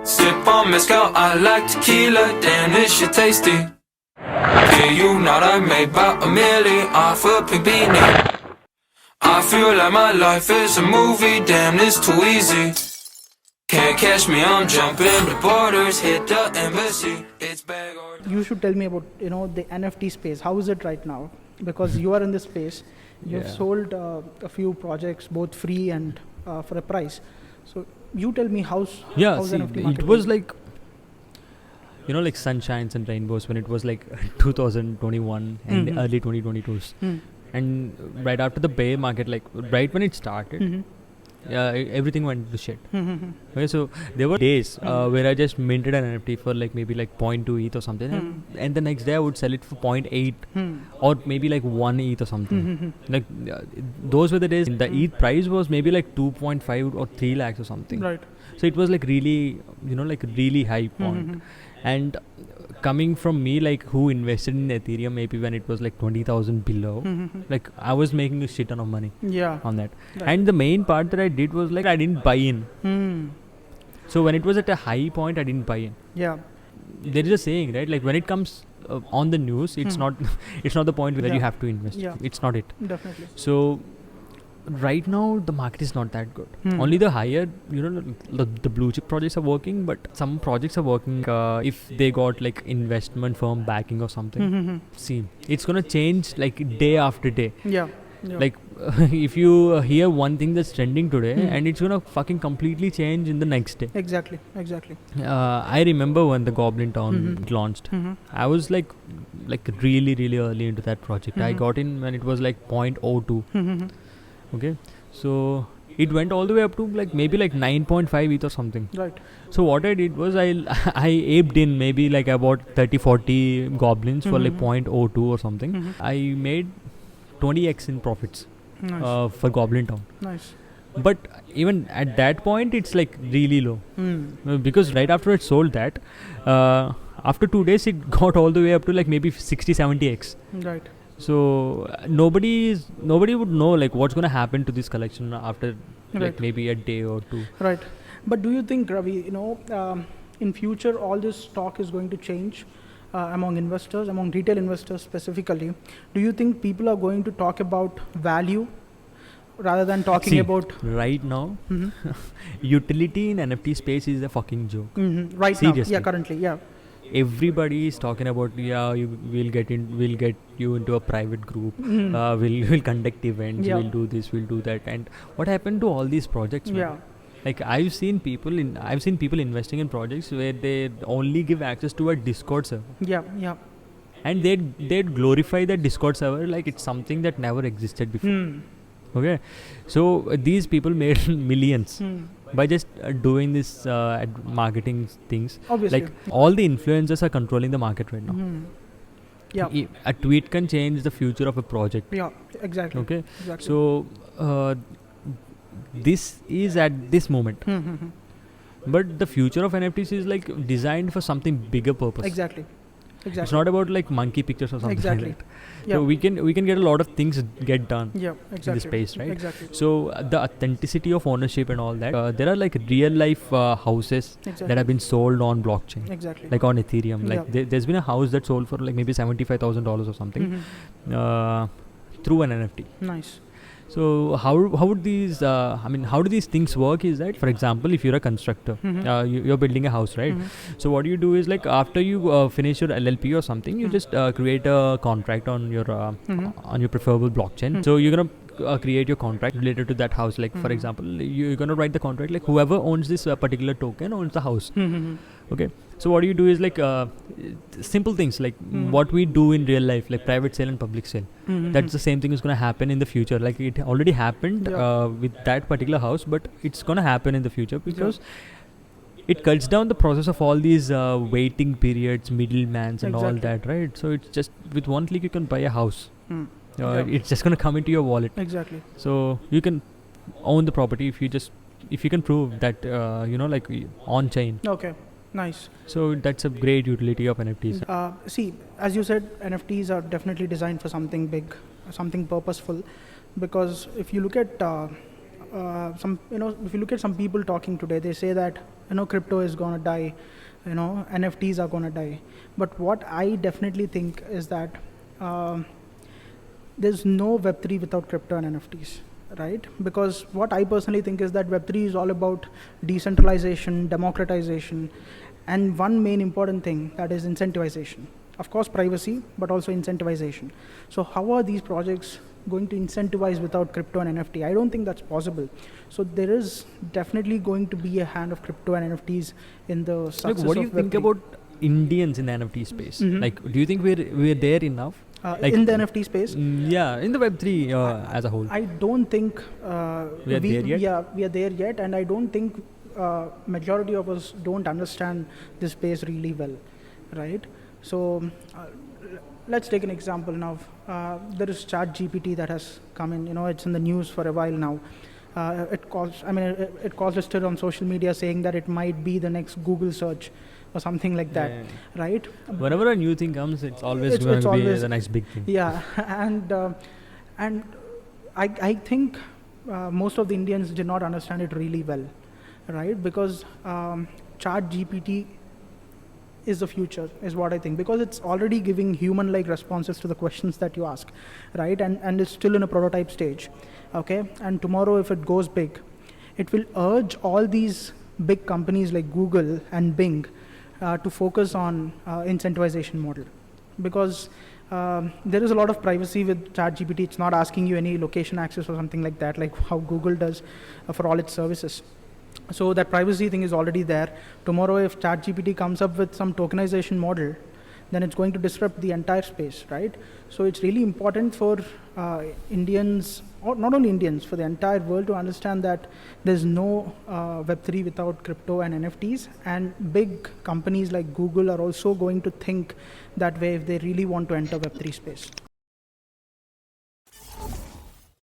Sip on mezcal, I like tequila, damn this shit tasty. Yeah, you know I made about $1 million off a pink beanie. I feel like my life is a movie, damn this too easy. Can't catch me, I'm jumping the borders, hit the embassy. It's bag or... You should tell me about, the NFT space. How is it right now? Because you are in this space. You've sold a few projects, both free and for a price. So you tell me how's NFT market? It was like, like sunshines and rainbows when it was like 2021 and early 2022s. And right after the bear market, like right when it started, everything went to shit. Okay, so there were days where I just minted an NFT for like maybe like 0.2 ETH or something, and the next day I would sell it for 0.8 or maybe like 1 ETH or something. Like those were the days. The ETH price was maybe like 2.5 or 3 lakhs or something. Right. So it was like really, like really high point. And coming from me, like who invested in Ethereum maybe when it was like 20,000 below, like I was making a shit ton of money on that. Right. And the main part that I did was like I didn't buy in. So when it was at a high point, I didn't buy in. Yeah. There is a saying, right? Like when it comes on the news, it's not the point where you have to invest. Yeah. It's not it. Definitely. So right now the market is not that good. Only the higher, the blue chip projects are working, but some projects are working if they got like investment firm backing or something. See, it's gonna change like day after day. Yeah. Like if you hear one thing that's trending today and it's gonna fucking completely change in the next day. Exactly. I remember when the Goblin Town launched. I was like really really early into that project. I got in when it was like 0.02. Okay, so it went all the way up to like maybe like 9.5 ETH or something. Right. So what I did was I aped in maybe like about 30-40 goblins for like 0.02 or something. I made 20x in profits for Goblin Town. Nice. But even at that point, it's like really low because right after it sold that, after 2 days it got all the way up to like maybe 60-70x. Right. So nobody would know like what's going to happen to this collection after like maybe a day or two. Right. But do you think, Ravi, in future all this talk is going to change among investors, among retail investors specifically? Do you think people are going to talk about value rather than talking about... Right now, utility in NFT space is a fucking joke. Right. Seriously. Now. Yeah, currently, yeah. Everybody is talking about we'll get you into a private group. We'll conduct events. We'll do this. We'll do that. And what happened to all these projects? Man? Yeah. Like I've seen people investing in projects where they only give access to a Discord server. Yeah. And they'd glorify that Discord server like it's something that never existed before. Okay, so these people made millions. By just doing this marketing things. Obviously. Like all the influencers are controlling the market right now. Yeah. A tweet can change the future of a project. Yeah, exactly. Okay. Exactly. So this is at this moment. But the future of NFTs is like designed for something bigger purpose. Exactly. It's not about like monkey pictures or something. Exactly. Like that. Yeah. So we can get a lot of things get done. Yeah, exactly. In the space, right? Exactly. So the authenticity of ownership and all that. There are like real life houses that have been sold on blockchain. Exactly. Like on Ethereum. Like there's been a house that sold for like maybe $75,000 or something through an NFT. Nice. So how would these how do these things work is that, for example, if you're a constructor, you're building a house, right? So what you do is like after you finish your LLP or something, you just create a contract on your preferable blockchain. So you're gonna create your contract related to that house. Like for example, you're gonna write the contract like whoever owns this particular token owns the house. Okay. So what you do is like simple things like what we do in real life, like private sale and public sale. That's the same thing is going to happen in the future. Like it already happened with that particular house, but it's going to happen in the future because it cuts down the process of all these waiting periods, middlemans and all that, right? So it's just with one click you can buy a house. It's just going to come into your wallet. Exactly. So you can own the property if you can prove that like on chain. Okay. Nice. So that's a great utility of NFTs. See, as you said, NFTs are definitely designed for something big, something purposeful. Because if you look at some people talking today, they say that crypto is going to die, NFTs are going to die. But what I definitely think is that there's no Web3 without crypto and NFTs, right? Because what I personally think is that Web3 is all about decentralization, democratization, and one main important thing, that is incentivization. Of course, privacy, but also incentivization. So how are these projects going to incentivize without crypto and NFT? I don't think that's possible. So there is definitely going to be a hand of crypto and NFTs in the success of What do you think Web3. about Indians in the NFT space? Mhm. Like, do you think we're there enough? Like, in the NFT space? Yeah, in the Web3 as a whole. I don't think We are there yet? Yeah, we are there yet, and I don't think majority of us don't understand this space really well, right? So let's take an example now. There is ChatGPT that has come in. It's in the news for a while now. It caused a stir on social media saying that it might be the next Google search or something like that, right? Whenever a new thing comes, it's always It's going to be always- the next big thing. Yeah, and I think most of the Indians did not understand it really well, right? Because ChatGPT is the future, is what I think, because it's already giving human-like responses to the questions that you ask, right? And it's still in a prototype stage, okay? And tomorrow, if it goes big, it will urge all these big companies like Google and Bing to focus on incentivization model, because there is a lot of privacy with ChatGPT. It's not asking you any location access or something like that, like how Google does for all its services. So that privacy thing is already there. Tomorrow, if ChatGPT comes up with some tokenization model, then it's going to disrupt the entire space, right? So it's really important for Indians, or not only Indians, for the entire world to understand that there's no Web3 without crypto and NFTs, and big companies like Google are also going to think that way if they really want to enter Web3 space.